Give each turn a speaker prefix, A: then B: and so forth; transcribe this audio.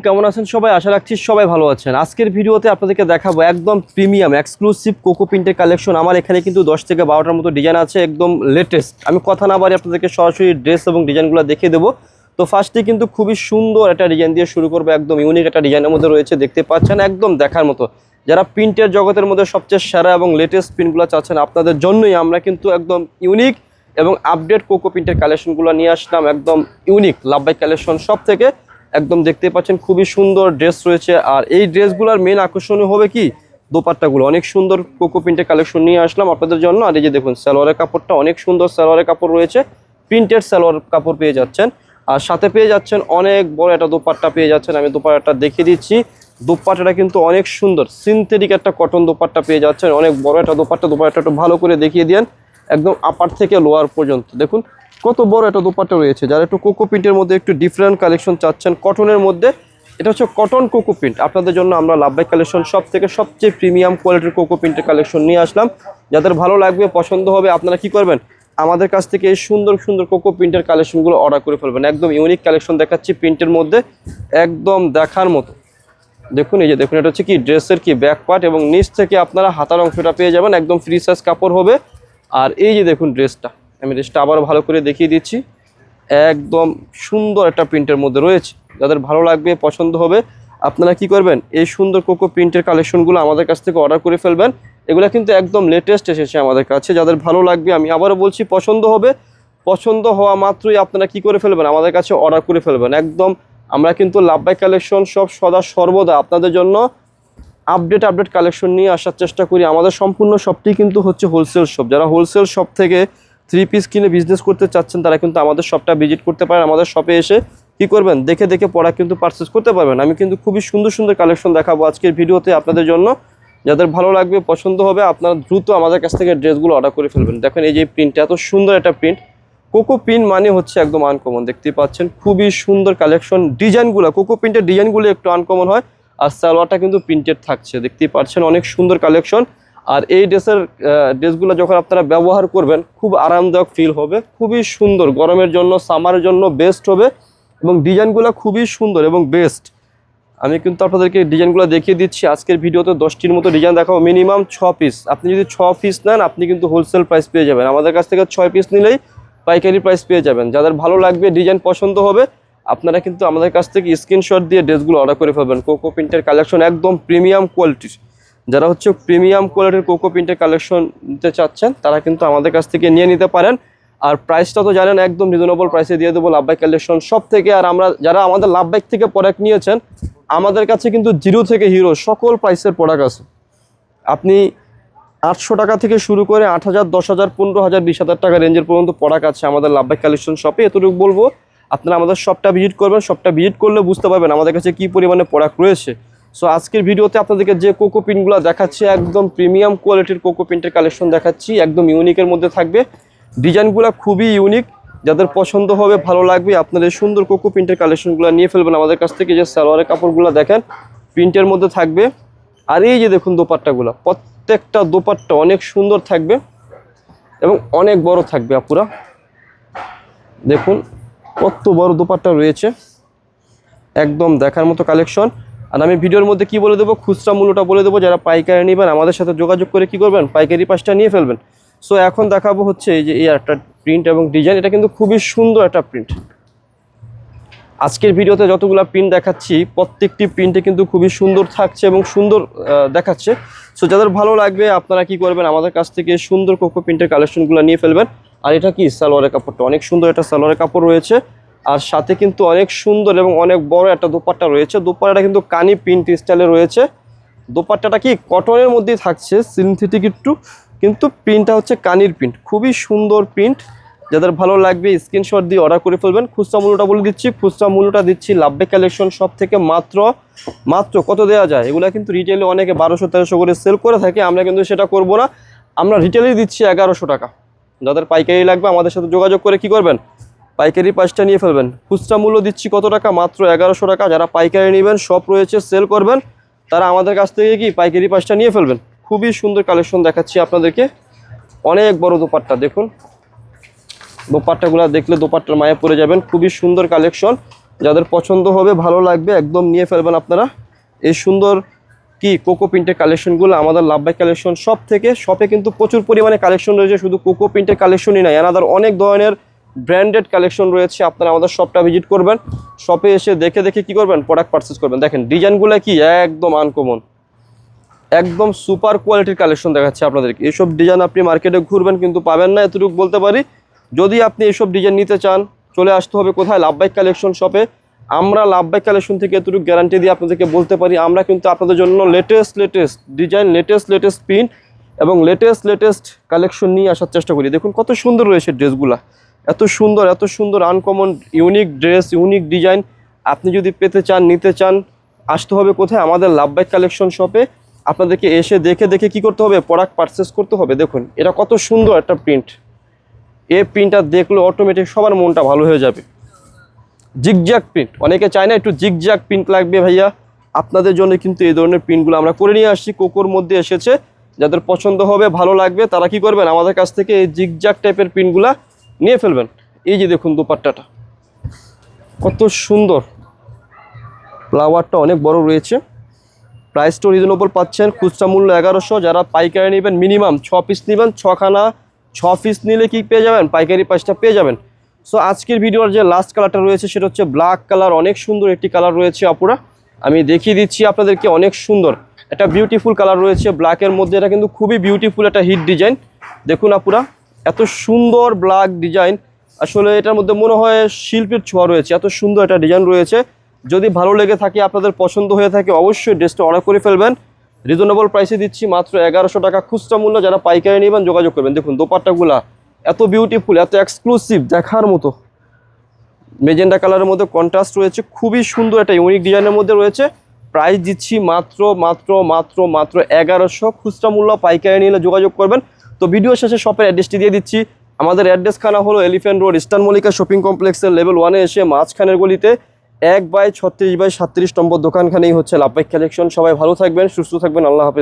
A: কেমন আছেন সবাই? আশা রাখছি সবাই ভালো আছেন। আজকের ভিডিওতে আপনাদেরকে দেখাবো একদম প্রিমিয়াম এক্সক্লুসিভ কোকো প্রিন্টের কালেকশন। আমার এখানে কিন্তু 10 থেকে 12টার মতো ডিজাইন আছে, একদম লেটেস্ট। আমি কথা না বাড়ি আপনাদেরকে সরাসরি ড্রেস এবং ডিজাইনগুলো দেখিয়ে দেবো। তো ফার্স্টে কিন্তু খুবই সুন্দর একটা ডিজাইন দিয়ে শুরু করবো, একদম ইউনিক একটা ডিজাইনের মধ্যে রয়েছে, দেখতে পাচ্ছেন একদম দেখার মতো। যারা প্রিন্টের জগতের মধ্যে সবচেয়ে সেরা এবং লেটেস্ট প্রিন্টগুলো চাচ্ছেন, আপনাদের জন্যই আমরা কিন্তু একদম ইউনিক এবং আপডেট কোকো প্রিন্টের কালেকশনগুলো নিয়ে আসলাম। একদম ইউনিক লাভবাই কালেকশন সব থেকে একদম দেখতে পাচ্ছেন খুবই সুন্দর ড্রেস রয়েছে। আর এই ড্রেসগুলোর মেন আকর্ষণীয় হবে কি দোপাট্টাগুলো, অনেক সুন্দর কোকো প্রিন্টের কালেকশন নিয়ে আসলাম আপনাদের জন্য। আর এই যে দেখুন সালোয়ারের কাপড়টা অনেক সুন্দর, সালোয়ারের কাপড় রয়েছে, প্রিন্টেড সালোয়ার কাপড় পেয়ে যাচ্ছেন। আর সাথে পেয়ে যাচ্ছেন অনেক বড় একটা দোপাট্টা পেয়ে যাচ্ছেন। আমি দোপাট্টাটা দেখিয়ে দিচ্ছি। দোপাট্টাটা কিন্তু অনেক সুন্দর, সিনথেটিক একটা কটন দোপাট্টা পেয়ে যাচ্ছেন, অনেক বড় একটা দোপাট্টা। দোপাট্টাটা একটু ভালো করে দেখিয়ে দেন, একদম আপার থেকে লোয়ার পর্যন্ত দেখুন কত বড় একটা দোপাট্টা রয়েছে। যারা একটু কোকো প্রিন্টের মধ্যে একটু ডিফারেন্ট কালেকশন চাচ্ছেন কটনের মধ্যে, এটা হচ্ছে কটন কোকো প্রিন্ট। আপনাদের জন্য আমরা লাভবাই কালেকশন সব থেকে সবচেয়ে প্রিমিয়াম কোয়ালিটির কোকো প্রিন্টের কালেকশন নিয়ে আসলাম। যাদের ভালো লাগবে, পছন্দ হবে, আপনারা কি করবেন, আমাদের কাছ থেকে এই সুন্দর সুন্দর কোকো প্রিন্টের কালেকশনগুলো অর্ডার করে ফেলবেন। একদম ইউনিক কালেকশন দেখাচ্ছি প্রিন্টের মধ্যে, একদম দেখার মতো। দেখুন এই যে দেখুন, এটা হচ্ছে কি ড্রেসের কি ব্যাক পার্ট, এবং নিচ থেকে আপনারা হাতার অংশটা পেয়ে যাবেন, একদম ফ্রি সাইজ কাপড় হবে। আর এই যে দেখুন ড্রেসটা, আমি ড্রেসটা আবার ভালো করে দেখিয়ে দিচ্ছি, একদম সুন্দর একটা প্রিন্টের মধ্যে রয়েছে। যাদের ভালো লাগবে, পছন্দ হবে, আপনারা কি করবেন, এই সুন্দর কোকো প্রিন্টের কালেকশনগুলো আমাদের কাছ থেকে অর্ডার করে ফেলবেন। এগুলো কিন্তু একদম লেটেস্ট এসেছে আমাদের কাছে। যাদের ভালো লাগবে, আমি আবারও বলছি, পছন্দ হবে, পছন্দ হওয়া মাত্রই আপনারা কি করে ফেলবেন, আমাদের কাছে অর্ডার করে ফেলবেন। একদম আমরা কিন্তু লাভবাই কালেকশন সব সদা সর্বদা আপনাদের জন্য আপডেট কালেকশন নিয়ে আসার চেষ্টা করি। আমাদের সম্পূর্ণ শপটি কিন্তু হচ্ছে হোলসেল শপ। যারা হোলসেল শপ থেকে 3 পিস কিনে বিজনেস করতে চাচ্ছেন, তারা কিন্তু আমাদের শপটা ভিজিট করতে পারেন। আমাদের শপে এসে কি করবেন, দেখে দেখে প্রোডাক্ট কিন্তু পারচেস করতে পারবেন। আমি কিন্তু খুবই সুন্দর সুন্দর কালেকশন দেখাবো আজকের ভিডিওতে আপনাদের জন্য। যাদের ভালো লাগবে, পছন্দ হবে, আপনারা দ্রুত আমাদের কাছ থেকে ড্রেসগুলো অর্ডার করে ফেলবেন। দেখেন এই যে প্রিন্টটা, এত সুন্দর একটা প্রিন্ট। কোকো প্রিন্ট মানে হচ্ছে একদম আনকমন, দেখতে পাচ্ছেন খুবই সুন্দর কালেকশন। ডিজাইনগুলো, কোকো প্রিন্টের ডিজাইনগুলো একটু আনকমন হয়, আর সালোয়ারটা কিন্তু প্রিন্টেড থাকছে, দেখতেই পাচ্ছেন অনেক সুন্দর কালেকশন। আর এই ড্রেসগুলো যখন আপনারা ব্যবহার করবেন, খুব আরামদায়ক ফিল হবে, খুবই সুন্দর, গরমের জন্য সামারের জন্য বেস্ট হবে। এবং ডিজাইনগুলো খুবই সুন্দর এবং বেস্ট। আমি কিন্তু আপনাদেরকে ডিজাইনগুলো দেখিয়ে দিচ্ছি। আজকের ভিডিওতে 10টির মতো ডিজাইন দেখাবো, মিনিমাম 6 পিস। আপনি যদি 6 পিস নেন, আপনি কিন্তু হোলসেল প্রাইস পেয়ে যাবেন। আমাদের কাছ থেকে 6 পিস নিলেই পাইকারি প্রাইস পেয়ে যাবেন। যাদের ভালো লাগবে, ডিজাইন পছন্দ হবে, আপনারা কিন্তু আমাদের কাছ থেকে স্ক্রিনশট দিয়ে ড্রেসগুলো অর্ডার করে ফেলবেন। কোকো প্রিন্টের কালেকশন একদম প্রিমিয়াম কোয়ালিটির। যারা হচ্ছে প্রিমিয়াম কোয়ালিটির কোকো প্রিন্টের কালেকশন নিতে চাচ্ছেন, তারা কিন্তু আমাদের কাছ থেকে নিয়ে নিতে পারেন। আর প্রাইসটা তো জানেন, একদম রিজনেবল প্রাইসে দিয়ে দেবো লাভবাই কালেকশন সব থেকে। আর আমরা যারা আমাদের লাভবাই থেকে প্রোডাক্ট নিয়েছেন, আমাদের কাছে কিন্তু 0 থেকে হিরো সকল প্রাইসের প্রোডাক্ট আছে। আপনি 800 টাকা থেকে শুরু করে 8,000, 10,000, 15,000, 20,000 টাকা রেঞ্জের পর্যন্ত প্রোডাক্ট আছে আমাদের লাভবাই কালেকশন শপে। এতটুকু বলবো, আপনারা আমাদের শপটা ভিজিট করবেন। শপটা ভিজিট করলে বুঝতে পারবেন আমাদের কাছে কী পরিমাণে প্রোডাক্ট রয়েছে। সো আজকের ভিডিওতে আপনাদেরকে যে কোকো প্রিন্টগুলো দেখাচ্ছি, একদম প্রিমিয়াম কোয়ালিটির কোকো প্রিন্টের কালেকশন দেখাচ্ছি, একদম ইউনিকের মধ্যে থাকবে। ডিজাইনগুলো খুবই ইউনিক। যাদের পছন্দ হবে, ভালো লাগবে, আপনাদের সুন্দর কোকো প্রিন্টের কালেকশনগুলো নিয়ে ফেলবেন আমাদের কাছ থেকে। যে সালোয়ারের কাপড়গুলো দেখেন প্রিন্টের মধ্যে থাকবে। আর এই যে দেখুন দোপাট্টাগুলো, প্রত্যেকটা দোপাট্টা অনেক সুন্দর থাকবে এবং অনেক বড় থাকবে। আপুরা দেখুন কত বড় দোপাট্টা রয়েছে, একদম দেখার মতো কালেকশন। আর আমি ভিডিওর মধ্যে কি বলে দেবো, খুচরা মূল্যটা বলে দেবো। যারা পাইকারি নেবেন, আমাদের সাথে যোগাযোগ করে কি করবেন, পাইকারি পাঁচটা নিয়ে ফেলবেন। সো এখন দেখাবো হচ্ছে এই যে এই একটা প্রিন্ট এবং ডিজাইন। এটা কিন্তু খুবই সুন্দর একটা প্রিন্ট। আজকের ভিডিওতে যতগুলো প্রিন্ট দেখাচ্ছি, প্রত্যেকটি প্রিন্টে কিন্তু খুবই সুন্দর থাকছে এবং সুন্দর দেখাচ্ছে। সো যাদের ভালো লাগবে, আপনারা কি করবেন, আমাদের কাছ থেকে সুন্দর কোকো প্রিন্টের কালেকশনগুলো নিয়ে ফেলবেন। আর এটা কি সালোয়ারের কাপড়টা অনেক সুন্দর, একটা সালোয়ারের কাপড় রয়েছে। আর সাথে কিন্তু অনেক সুন্দর এবং অনেক বড় একটা দোপাট্টা রয়েছে। দোপাট্টাটা কিন্তু কানি প্রিন্ট স্টাইলে রয়েছে। দোপাট্টাটা কি কটনের মধ্যেই থাকছে, সিনথেটিক একটু, কিন্তু প্রিন্টটা হচ্ছে কানির প্রিন্ট, খুবই সুন্দর প্রিন্ট। যাদের ভালো লাগবে স্ক্রিনশট দিয়ে অর্ডার করে ফেলবেন। খুচরা মূল্যটা বলে দিচ্ছি, খুচরা মূল্যটা দিচ্ছি লাভবাই কালেকশন সব থেকে মাত্র কত দেওয়া যায়। এগুলো কিন্তু রিটেলে অনেকে 1200-1300 করে সেল করে থাকে, আমরা কিন্তু সেটা করব না। আমরা রিটেলেই দিচ্ছি 1100 টাকা। যাদের পাইকারি লাগবে, আমাদের সাথে যোগাযোগ করে কি করবেন, পাইকারি পাঁচটা নিয়ে ফেলবেন। খুচরা মূল্য দিচ্ছি কত টাকা, মাত্র 1100 টাকা। যারা পাইকারি নেবেন, শপ রয়েছে, সেল করবেন, তারা আমাদের কাছ থেকে কি পাইকারি পাঁচটা নিয়ে ফেলবেন। খুবই সুন্দর কালেকশন দেখাচ্ছি আপনাদেরকে, অনেক বড় দোপাট্টা। দেখুন দোপাট্টাগুলো দেখলে দোপাট্টার মায়ে পড়ে যাবেন, খুবই সুন্দর কালেকশন। যাদের পছন্দ হবে ভালো লাগবে একদম নিয়ে ফেলবেন আপনারা। এই সুন্দর কি কোকো প্রিন্টের কালেকশনগুলো আমাদের লাভবাই কালেকশন শপ থেকে। শপে কিন্তু প্রচুর পরিমাণে কালেকশন রয়েছে, শুধু কোকো প্রিন্টের কালেকশনই নয়, এনাদার অনেক ধরনের ব্র্যান্ডেড কালেকশন রয়েছে। আপনারা আমাদের শপটা ভিজিট করবেন, শপে এসে দেখে দেখে কি করবেন, প্রোডাক্ট পারচেস করবেন। দেখেন ডিজাইনগুলো কি একদম আনকমন, একদম সুপার কোয়ালিটির কালেকশন দেখাচ্ছে আপনাদেরকে। এইসব ডিজাইন আপনি মার্কেটে ঘুরবেন কিন্তু পাবেন না, এতটুকু বলতে পারি। যদি আপনি এইসব ডিজাইন নিতে চান চলে আসতে হবে কোথায়, লাভবাই কালেকশন শপে। আমরা লাভবাই কালেকশন থেকে এতটুকু গ্যারান্টি দিয়ে আপনাদেরকে বলতে পারি, আমরা কিন্তু আপনাদের জন্য লেটেস্ট ডিজাইন, লেটেস্ট প্রিন্ট এবং লেটেস্ট কালেকশন নিয়ে আসার চেষ্টা করি। দেখুন কত সুন্দর রয়েছে ড্রেসগুলা, এত সুন্দর uncommon unique dress, unique design. আপনি যদি পেতে চান, নিতে চান, আসতে হবে কোথায়, আমাদের লাভবাই কালেকশন শপে। আপনাদেরকে এসে দেখে দেখে কি করতে হবে, প্রোডাক্ট পারচেস করতে হবে। দেখুন এটা কত সুন্দর একটা প্রিন্ট, এই প্রিন্টটা দেখলে অটোমেটিক সবার মনটা ভালো হয়ে যাবে। জিগজ্যাগ প্রিন্ট, অনেকে চায় না একটু জিগজ্যাগ প্রিন্ট লাগবে ভাইয়া, আপনাদের জন্য কিন্তু এই ধরনের প্রিন্টগুলো আমরা করে নিয়ে আসছি। কোকোর মধ্যে এসেছে, যাদের পছন্দ হবে ভালো লাগবে তারা কি করবেন, আমাদের কাছ থেকে এই জিগজ্যাগ টাইপের প্রিন্টগুলা নিয়ে ফেলবেন। এই যে দেখুন দোপাট্টাটা কত সুন্দর, ফ্লাওয়ারটা অনেক বড় রয়েছে, প্রাইসটা রিজনেবল পাচ্ছেন, খুচরা মূল্য 1100। যারা পাইকারি নেবেন মিনিমাম 6 পিস নেবেন, 6 পিস নিলে কি পেয়ে যাবেন, পাইকারি প্রাইসটা পেয়ে যাবেন। সো আজকের ভিডিওর যে লাস্ট কালারটা রয়েছে সেটা হচ্ছে ব্ল্যাক কালার, অনেক সুন্দর একটি কালার রয়েছে আপুরা, আমি দেখিয়ে দিচ্ছি আপনাদেরকে। অনেক সুন্দর একটা বিউটিফুল কালার রয়েছে ব্ল্যাকের মধ্যে, এটা কিন্তু খুবই বিউটিফুল একটা হিট ডিজাইন। দেখুন আপুরা এত সুন্দর ব্ল্যাক ডিজাইন, আসলে এটার মধ্যে মনে হয় শিল্পের ছোঁয়া রয়েছে, এত সুন্দর একটা ডিজাইন রয়েছে। যদি ভালো লেগে থাকে, আপনাদের পছন্দ হয়ে থাকে, অবশ্যই ড্রেসটা অর্ডার করে ফেলবেন। রিজনেবল প্রাইসে দিচ্ছি মাত্র 1100 টাকা খুচরা মূল্য। যারা পাইকারি নেবেন যোগাযোগ করবেন। দেখুন দোপাট্টাগুলা এত বিউটিফুল, এত এক্সক্লুসিভ, দেখার মতো। মেজেন্ডা কালারের মধ্যে কন্ট্রাস্ট রয়েছে, খুবই সুন্দর একটা ইউনিক ডিজাইনের মধ্যে রয়েছে। প্রাইস দিচ্ছি মাত্র 1100 খুচরা মূল্য, পাইকারি নিলে যোগাযোগ করবেন। তো ভিডিও শেষে শপের অ্যাড্রেসটি দিয়ে দিচ্ছি। আমাদের অ্যাড্রেসখানা হলো elephant road, eastern Mallika shopping কমপ্লেক্সের লেভেল 1-এ এসে মাঝখানের গলিতে 1/36/37 নম্বর দোকানখানেই হচ্ছে লাভবাই কালেকশন। সবাই ভালো থাকবেন, সুস্থ থাকবেন, আল্লাহ হাফেজ।